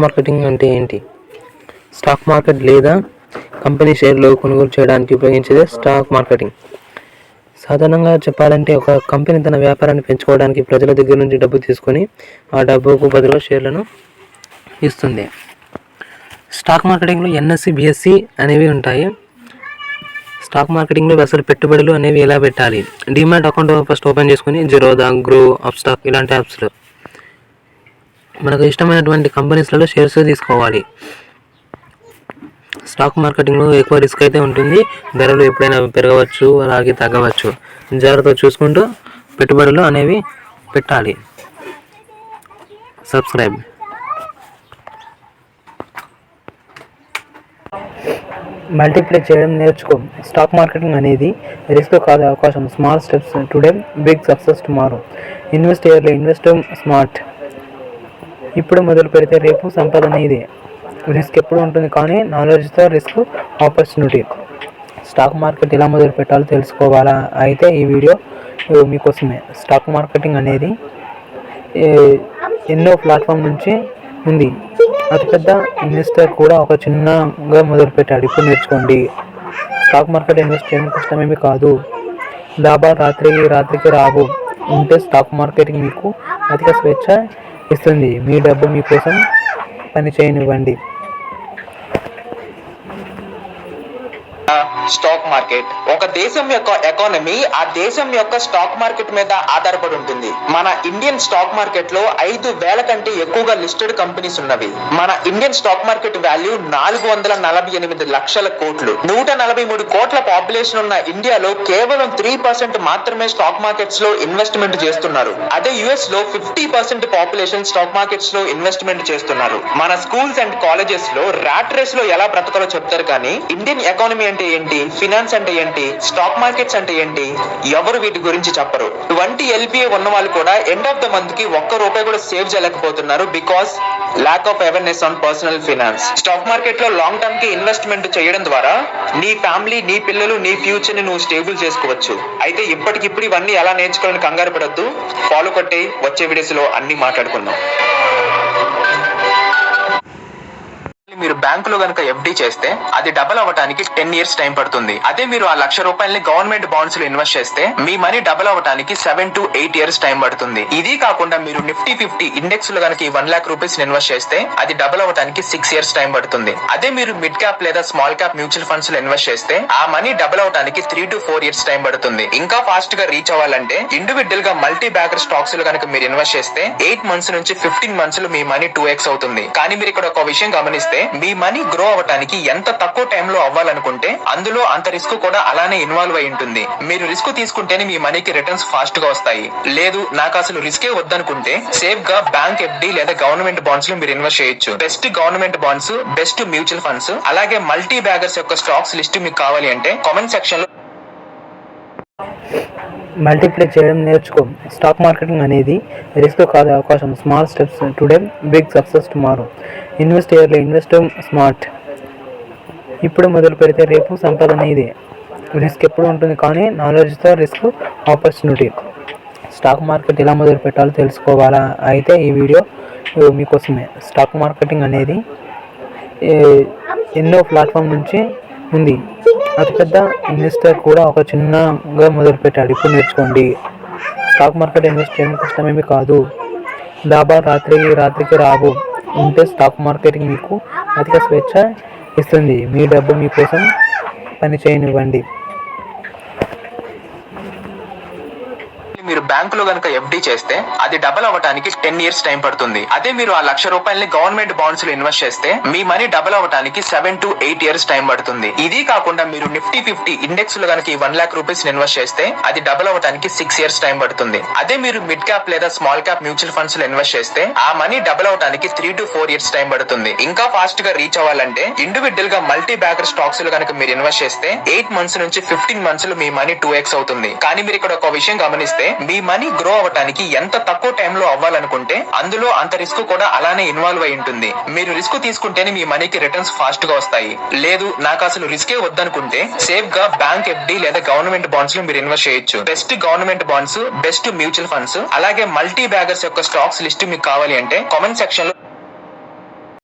Marketing అంటే ఏంటి? Stock market లేదా కంపెనీ షేర్లు కొనుగోలు చేయడానికి ఉపయోగించేదే స్టాక్ మార్కెటింగ్. సాధారణంగా చెప్పాలంటే ఒక కంపెనీ తన వ్యాపారాన్ని పెంచుకోవడానికి ప్రజల దగ్గర నుంచి డబ్బు తీసుకొని ఆ డబ్బుకు బదులుగా షేర్లను ఇస్తుంది. స్టాక్ మార్కెటింగ్లో ఎన్ఎస్సి, బిఎస్సి అనేవి ఉంటాయి. స్టాక్ మార్కెటింగ్లో అసలు పెట్టుబడులు అనేవి ఎలా పెట్టాలి? డిమాట్ అకౌంట్ ఫస్ట్ ఓపెన్ చేసుకొని జిరోదా, గ్రో, అప్స్టాక్ ఇలాంటి యాప్స్లో మనకు ఇష్టమైనటువంటి కంపెనీస్లలో షేర్స్ తీసుకోవాలి. స్టాక్ మార్కెటింగ్లో ఎక్కువ రిస్క్ అయితే ఉంటుంది. ధరలు ఎప్పుడైనా పెరగవచ్చు, అలాగే తగ్గవచ్చు. జాగ్రత్తగా చూసుకుంటూ పెట్టుబడులు అనేవి పెట్టాలి. సబ్స్క్రైబ్. మల్టిప్లై చేయడం నేర్చుకో. స్టాక్ మార్కెటింగ్ అనేది రిస్క్ కాదు, అవకాశం. Small steps today, big success tomorrow. Invest yearly, invest smart. ఇప్పుడు మొదలు పెడితే రేపు సంపాదన. ఇదే రిస్క్ ఎప్పుడు ఉంటుంది, కానీ నాలెడ్జ్తో రిస్క్ ఆపర్చునిటీ. స్టాక్ మార్కెట్ ఎలా మొదలు పెట్టాలో తెలుసుకోవాలా? అయితే ఈ వీడియో మీకోసమే. స్టాక్ మార్కెటింగ్ అనేది ఎన్నో ప్లాట్ఫామ్ నుంచి ఉంది. అతిపెద్ద ఇన్వెస్టర్ కూడా ఒక చిన్నగా మొదలుపెట్టాడు. ఇప్పుడు నేర్చుకోండి. స్టాక్ మార్కెట్ ఇన్వెస్ట్ చేయడం కష్టమేమి కాదు. లాభాలు రాత్రికి రావు. ఉంటే స్టాక్ మార్కెటింగ్ మీకు అధిక స్వేచ్ఛ ఇస్తుంది. మీ డబ్బు మీకోసం పని చేయనివ్వండి. స్టాక్ మార్కెట్ ఒక దేశం యొక్క ఎకానమీ ఆ దేశం యొక్క స్టాక్ మార్కెట్ మీద ఆధారపడి ఉంటుంది. మన ఇండియన్ స్టాక్ మార్కెట్ లో 5,000 కంటే ఎక్కువగా లిస్టెడ్ కంపెనీస్ ఉన్నవి. మన ఇండియన్ స్టాక్ మార్కెట్ వాల్యూ 448 లక్షల కోట్లు. 143 కోట్ల పాపులేషన్ ఉన్న ఇండియాలో కేవలం 3% మాత్రమే స్టాక్ మార్కెట్స్ లో ఇన్వెస్ట్మెంట్ చేస్తున్నారు. అదే యుఎస్ లో 50% పాపులేషన్ స్టాక్ మార్కెట్స్ లో ఇన్వెస్ట్మెంట్ చేస్తున్నారు. మన స్కూల్స్ అండ్ కాలేజెస్ లో ర్యాట్ రేస్ లో ఎలా బ్రతకాలో చెప్తారు, కానీ ఇండియన్ ఎకానమీ అంటే ఏంటి, ఫినాన్స్ అంటే ఏంటి, స్టాక్ మార్కెట్స్ అంటే ఏంటి, ఎవరు వీటి గురించి చెప్పరు. 20 LPA ఉన్న వాళ్ళు కూడా ఎండ్ ఆఫ్ ద మంత్ కి ₹1 కూడా సేవ్ చేయలేకపోతున్నారు. Because lack of awareness on personal finance. Stock market లో లాంగ్ టర్మ్ కి ఇన్వెస్ట్మెంట్ చేయడం ద్వారా నీ ఫ్యామిలీ, నీ పిల్లలు, నీ ఫ్యూచర్ ని నువ్వు స్టేబుల్ చేసుకోవచ్చు. అయితే ఇప్పటికిప్పుడు ఇవన్నీ ఎలా నేర్చుకోవాలని కంగారు పడద్దు. ఫాలో కొట్టి వచ్చే వీడియోస్ లో అన్ని మాట్లాడుకుందాం. మీరు బ్యాంకులో గనుక FD చేస్తే అది డబుల్ అవ్వడానికి 10 years టైం పడుతుంది. అదే మీరు ఆ ₹1,00,000 గవర్నమెంట్ బాండ్స్ లో ఇన్వెస్ట్ చేస్తే మీ మనీ డబుల్ అవ్వడానికి 7 to 8 years టైం పడుతుంది. ఇది కాకుండా మీరు Nifty 50 ఇండెక్స్ లో గనుక ₹1,00,000 ఇన్వెస్ట్ చేస్తే అది డబుల్ అవ్వడానికి 6 years టైం పడుతుంది. అదే మీరు మిడ్ క్యాప్ లేదా స్మాల్ క్యాప్ మ్యూచువల్ ఫండ్స్ లో ఇన్వెస్ట్ చేస్తే ఆ మనీ డబుల్ అవ్వడానికి 3 to 4 years టైం పడుతుంది. ఇంకా ఫాస్ట్ గా రీచ్ అవ్వాలంటే ఇండివిడ్యువల్ గా మల్టీ బ్యాగర్ స్టాక్స్ లో గనుక మీరు ఇన్వెస్ట్ చేస్తే 8 months నుంచి 15 months లో మీ మనీ 2x అవుతుంది. కానీ మీరు ఇక్కడ ఒక విషయం గమనిస్తే, మీ మనీ గ్రో అవ్వడానికి ఎంత తక్కువ టైంలో అవ్వాలనుకుంటే అందులో అంత రిస్క్ కూడా అలానే ఇన్వాల్వ్ అయి ఉంటుంది. మీరు రిస్క్ తీసుకుంటేనే మీ మనీకి రిటర్న్స్ ఫాస్ట్ గా వస్తాయి. లేదు నాకు అసలు రిస్కే వద్దనుకుంటే సేఫ్ గా బ్యాంక్ FD లేదా గవర్నమెంట్ బాండ్స్ లో మీరు ఇన్వెస్ట్ చేయొచ్చు. Best government bonds, best mutual funds, అలాగే మల్టీ బ్యాగర్స్ యొక్క స్టాక్స్ లిస్ట్ మీకు కావాలి అంటే కామెంట్ సెక్షన్ లో. మల్టిప్లై చేయడం నేర్చుకో. స్టాక్ మార్కెటింగ్ అనేది రిస్క్ కాదు, అవకాశం. Small steps today, big success tomorrow. Invest yearly, invest smart. ఇప్పుడు మొదలు పెడితే రేపు సంపాదన. ఇదే రిస్క్ ఎప్పుడు ఉంటుంది, కానీ నాలెడ్జ్తో రిస్క్ ఆపర్చునిటీ. స్టాక్ మార్కెట్ ఎలా మొదలు పెట్టాలో తెలుసుకోవాలా? అయితే ఈ వీడియో మీకోసమే. స్టాక్ మార్కెటింగ్ అనేది ఎన్నో ప్లాట్ఫామ్ నుంచి ఉంది. అతిపెద్ద ఇన్వెస్టర్ కూడా ఒక చిన్నగా మొదలుపెట్టాడు. ఇప్పుడు నేర్చుకోండి. స్టాక్ మార్కెట్ ఇన్వెస్ట్ చేయడం కష్టమేమి కాదు. లాభాలు రాత్రికి రావు. ఉంటే స్టాక్ మార్కెటింగ్ మీకు అధిక స్వేచ్ఛ ఇస్తుంది. మీ డబ్బు మీకోసం పని చేయనివ్వండి. మీరు బ్యాంకులో గనుక FD చేస్తే అది డబుల్ అవ్వడానికి 10 years టైం పడుతుంది. అదే మీరు ఆ ₹1,00,000 గవర్నమెంట్ బాండ్స్ లో ఇన్వెస్ట్ చేస్తే మీ మనీ డబుల్ అవ్వడానికి 7 to 8 years టైం పడుతుంది. ఇది కాకుండా మీరు Nifty 50 ఇండెక్స్ లో గనుక ₹1,00,000 ఇన్వెస్ట్ చేస్తే అది డబుల్ అవ్వడానికి 6 years టైం పడుతుంది. అదే మీరు మిడ్ క్యాప్ లేదా స్మాల్ క్యాప్ మ్యూచువల్ ఫండ్స్ లో ఇన్వెస్ట్ చేస్తే ఆ మనీ డబుల్ అవ్వడానికి 3 to 4 years టైం పడుతుంది. ఇంకా ఫాస్ట్ గా రీచ్ అవ్వాలంటే ఇండివిడ్యువల్ గా మల్టీ బ్యాగర్ స్టాక్స్ లో గనుక మీరు ఇన్వెస్ట్ చేస్తే 8 months నుంచి 15 months లో మీ మనీ 2x అవుతుంది. కానీ మీరు ఇక్కడ ఒక విషయం గమనిస్తే, మీ మనీ గ్రో అవ్వడానికి ఎంత తక్కువ టైంలో అవ్వాలనుకుంటే అందులో అంత రిస్క్ కూడా అలానే ఇన్వాల్వ్ అయి ఉంటుంది. మీరు రిస్క్ తీసుకుంటేనే మీ మనీకి రిటర్న్స్ ఫాస్ట్ గా వస్తాయి. లేదు నాకు అసలు రిస్కే వద్దనుకుంటే సేఫ్ గా బ్యాంక్ FD లేదా గవర్నమెంట్ బాండ్స్ లో మీరు ఇన్వెస్ట్ చేయొచ్చు. Best government bonds, best mutual funds, అలాగే మల్టీ బ్యాగర్స్ యొక్క స్టాక్స్ లిస్ట్ మీకు కావాలి అంటే కామెంట్ సెక్షన్ లో